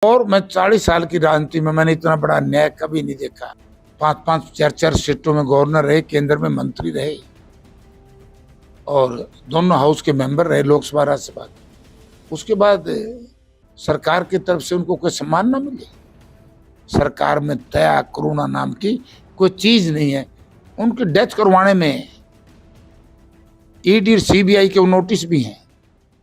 और मैं 40 साल की राजनीति में मैंने इतना बड़ा अन्याय कभी नहीं देखा। 5-5 4-4 स्टेटों में गवर्नर रहे, केंद्र में मंत्री रहे और दोनों हाउस के मेंबर रहे, लोकसभा राज्यसभा। उसके बाद सरकार की तरफ से उनको कोई सम्मान ना मिले। सरकार में दया करुणा नाम की कोई चीज नहीं है। उनकी डेथ करवाने में ईडी और सीबीआई के नोटिस भी हैं।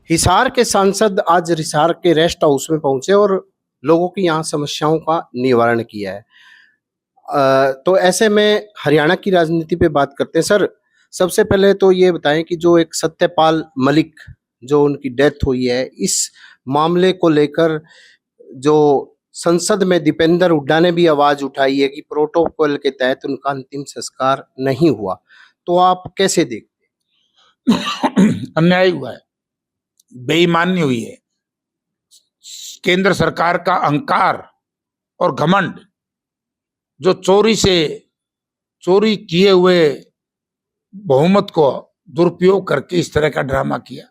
हिसार के सांसद आज हिसार के रेस्ट हाउस में पहुंचे और लोगों की यहाँ समस्याओं का निवारण किया है। तो ऐसे में हरियाणा की राजनीति पे बात करते हैं। सर, सबसे पहले तो ये बताएं कि जो एक सत्यपाल मलिक जो उनकी डेथ हुई है, इस मामले को लेकर जो संसद में दीपेंद्र हुड्डा ने भी आवाज उठाई है कि प्रोटोकॉल के तहत उनका अंतिम संस्कार नहीं हुआ, तो आप कैसे देखते हैं? अन्याय हुआ है, बेईमानी हुई है। केंद्र सरकार का अहंकार और घमंड, जो चोरी किए हुए बहुमत को दुरुपयोग करके इस तरह का ड्रामा किया।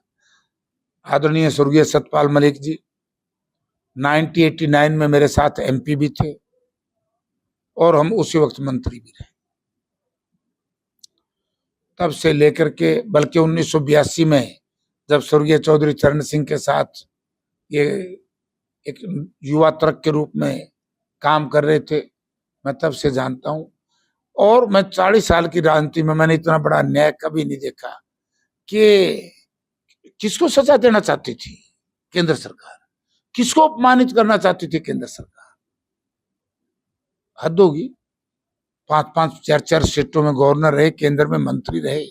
आदरणीय स्वर्गीय सत्यपाल मलिक जी 1989 में मेरे साथ एमपी भी थे और हम उसी वक्त मंत्री भी रहे। तब से लेकर के बल्कि 1982 में जब स्वर्गीय चौधरी चरण सिंह के साथ ये एक युवा तर्क के रूप में काम कर रहे थे, मैं तब से जानता हूं। और मैं 40 साल की राजनीति में मैंने इतना बड़ा अन्याय कभी नहीं देखा कि किसको सजा देना चाहती थी केंद्र सरकार, किसको अपमानित करना चाहती थी केंद्र सरकार। हद होगी। 5-5 4-4 स्टेटों में गवर्नर रहे, केंद्र में मंत्री रहे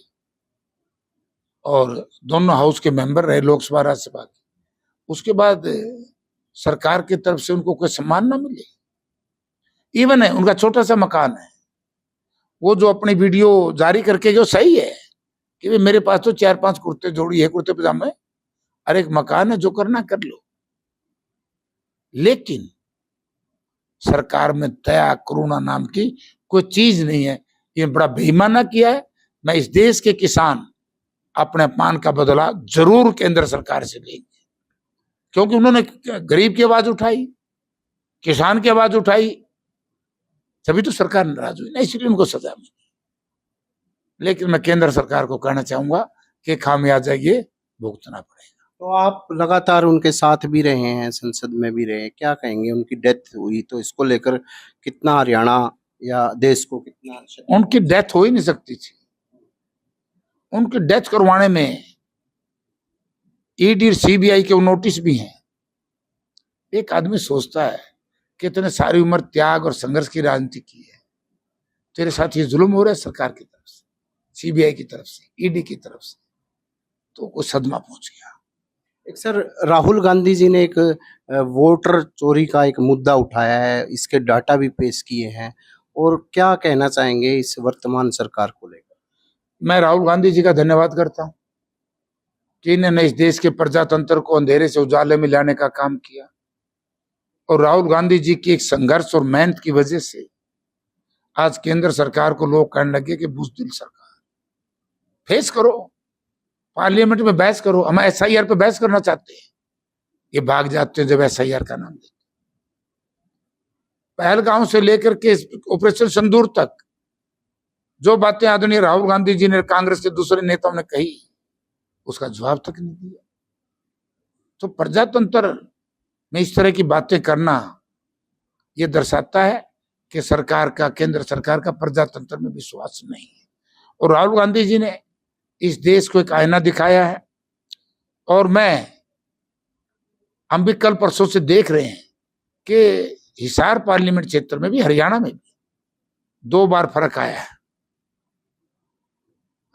और दोनों हाउस के मेंबर रहे, लोकसभा राज्यसभा के। उसके बाद सरकार की तरफ से उनको कोई सम्मान ना मिले। इवन है उनका छोटा सा मकान है, वो जो अपनी वीडियो जारी करके जो सही है कि मेरे पास तो 4-5 कुर्ते जोड़ी है, कुर्ते पजामे, अरे एक मकान है, जो करना कर लो। लेकिन सरकार में दया करुणा नाम की कोई चीज नहीं है। ये बड़ा बेईमाना किया है। मैं इस देश के किसान अपने अपमान का बदला जरूर केंद्र सरकार से लेंगे, क्योंकि उन्होंने गरीब की आवाज उठाई, किसान की आवाज उठाई, तभी तो सरकार नाराज हुई ना, इसलिए उनको सजा मिली। लेकिन मैं केंद्र सरकार को कहना चाहूंगा कि खामियाजा ये भुगतना पड़ेगा। तो आप लगातार उनके साथ भी रहे हैं, संसद में भी रहे, क्या कहेंगे? उनकी डेथ हुई तो इसको लेकर कितना हरियाणा या देश को कितना? उनकी डेथ हो ही नहीं सकती थी। उनकी डेथ करवाने में ईडी और सीबीआई के नोटिस भी हैं। एक आदमी सोचता है कि इतने सारी उम्र त्याग और संघर्ष की राजनीति की है, तेरे साथ ये जुल्म हो रहा है सरकार की तरफ से, सीबीआई की तरफ से, ईडी की तरफ से, तो कोई सदमा पहुंच गया। एक सर, राहुल गांधी जी ने एक वोटर चोरी का एक मुद्दा उठाया है, इसके डाटा भी पेश किए हैं, और क्या कहना चाहेंगे इस वर्तमान सरकार को लेकर? मैं राहुल गांधी जी का धन्यवाद करता हूं कि इन्होंने इस देश के प्रजातंत्र को अंधेरे से उजाले में लाने का काम किया। और राहुल गांधी जी की एक संघर्ष और मेहनत की वजह से आज केंद्र सरकार को लोग कहने लगे कि बुजदिल सरकार, फेस करो, पार्लियामेंट में बहस करो। हम एसआईआर पे बहस करना चाहते हैं, ये भाग जाते हैं जब एसआईआर का नाम लेते। पहलगांव से लेकर के ऑपरेशन सिंदूर तक जो बातें आदरणीय राहुल गांधी जी ने कांग्रेस के दूसरे नेताओं ने कही, उसका जवाब तक नहीं दिया। तो प्रजातंत्र में इस तरह की बातें करना यह दर्शाता है कि सरकार का, केंद्र सरकार का प्रजातंत्र में विश्वास नहीं है। और राहुल गांधी जी ने इस देश को एक आईना दिखाया है। और हम भी कल परसों से देख रहे हैं कि हिसार पार्लियामेंट क्षेत्र में भी, हरियाणा में भी 2 बार फर्क आया है।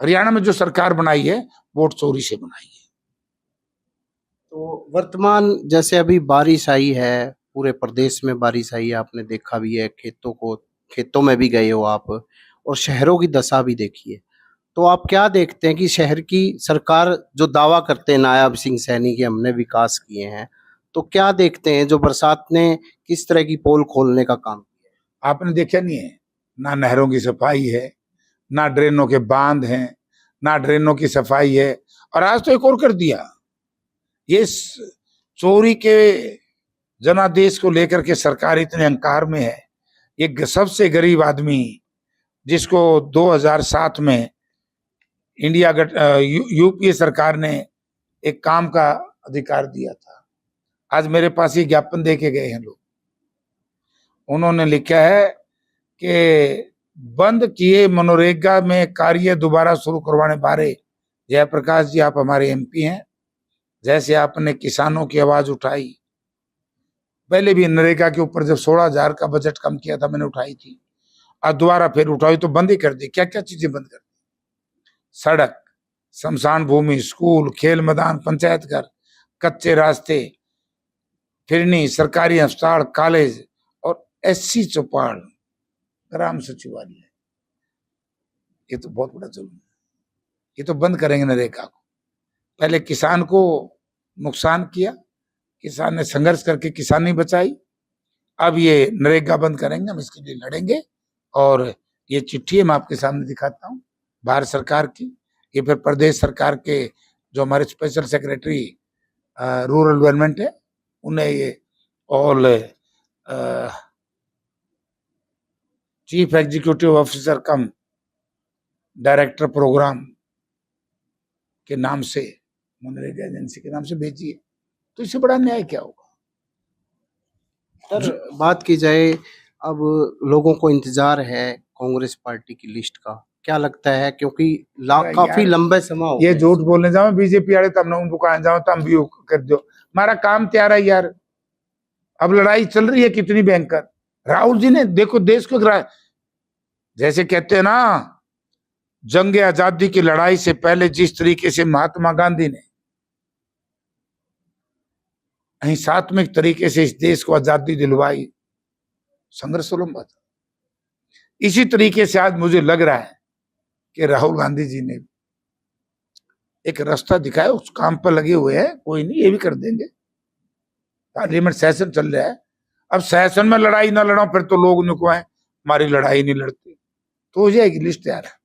हरियाणा में जो सरकार बनाई है, वोट चोरी से बनाई है। तो वर्तमान जैसे अभी बारिश आई है, पूरे प्रदेश में बारिश आई है, आपने देखा भी है, खेतों में भी गए हो आप, और शहरों की दशा भी देखी है। तो आप क्या देखते हैं कि शहर की सरकार जो दावा करते हैं नायाब सिंह सैनी के हमने विकास किए हैं, तो क्या देखते हैं जो बरसात ने किस तरह की पोल खोलने का काम किया? आपने देखा नहीं है, ना नहरों की सफाई है, ना ड्रेनों के बांध हैं, ना ड्रेनों की सफाई है। और आज तो एक और कर दिया, ये चोरी के जनादेश को लेकर के सरकार इतने अहंकार में है। एक सबसे गरीब आदमी जिसको 2007 में इंडिया यूपीए सरकार ने एक काम का अधिकार दिया था, आज मेरे पास ये ज्ञापन दे के गए हैं लोग। उन्होंने लिखा है कि बंद किए मनरेगा में कार्य दोबारा शुरू करवाने बारे जयप्रकाश जी, आप हमारे एमपी हैं, जैसे आपने किसानों की आवाज उठाई, पहले भी नरेगा के ऊपर जब 16,000 का बजट कम किया था मैंने उठाई थी, और दोबारा फिर उठाई तो बंद ही कर दी। क्या क्या चीजें बंद कर दी? सड़क, शमशान भूमि, स्कूल, खेल मैदान, पंचायत घर, कच्चे रास्ते, फिरनी, सरकारी अस्पताल, कॉलेज और एससी चौपाल, ग्राम सचिवालय, ये तो बहुत बड़ा जुल्म है। ये तो बंद करेंगे नरेगा को। पहले किसान को नुकसान किया, किसान ने संघर्ष करके किसानी बचाई, अब ये नरेगा बंद करेंगे, हम इसके लिए लड़ेंगे। और ये चिट्ठी मैं आपके सामने दिखाता हूँ भारत सरकार की, ये फिर प्रदेश सरकार के जो हमारे स्पेशल सेक्रेटरी रूरल डेवलपमेंट है उन्हें ये ऑल चीफ एग्जीक्यूटिव ऑफिसर कम डायरेक्टर प्रोग्राम के नाम से, मनरेगा एजेंसी के नाम से भेजी है। तो इससे बड़ा न्याय क्या होगा? सर, बात की जाए अब लोगों को इंतजार है कांग्रेस पार्टी की लिस्ट का, क्या लगता है? क्योंकि काफी लंबे समय हो ये गए। झूठ बोलने जाओ बीजेपी वाले, तब ना उनको कहा जाओ तब भी कर दो, हमारा काम तैयार है यार। अब लड़ाई चल रही है कितनी भयंकर। राहुल जी ने देखो देश को जैसे कहते हैं ना, जंग आजादी की लड़ाई से पहले जिस तरीके से महात्मा गांधी ने अहिंसात्मक तरीके से इस देश को आजादी दिलवाई, संघर्ष लंबा था, इसी तरीके से आज मुझे लग रहा है कि राहुल गांधी जी ने एक रास्ता दिखाया, उस काम पर लगे हुए हैं। कोई नहीं, ये भी कर देंगे। पार्लियामेंट सेशन चल रहा है, अब सेशन में लड़ाई ना लड़ो फिर तो लोग नुको है हमारी लड़ाई नहीं लड़ती, तो हो जाएगी लिस्ट तैयार है।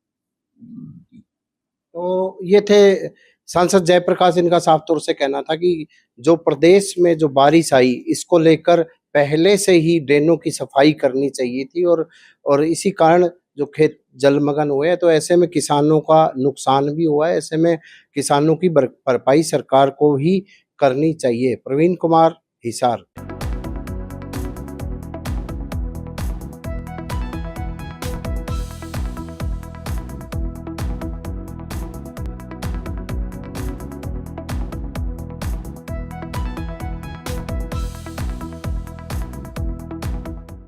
तो ये थे सांसद जयप्रकाश, इनका साफ तौर से कहना था कि जो प्रदेश में जो बारिश आई इसको लेकर पहले से ही ड्रेनों की सफाई करनी चाहिए थी, और इसी कारण जो खेत जलमग्न हुए हैं, तो ऐसे में किसानों का नुकसान भी हुआ है। ऐसे में किसानों की भरपाई सरकार को ही करनी चाहिए। प्रवीण कुमार, हिसार।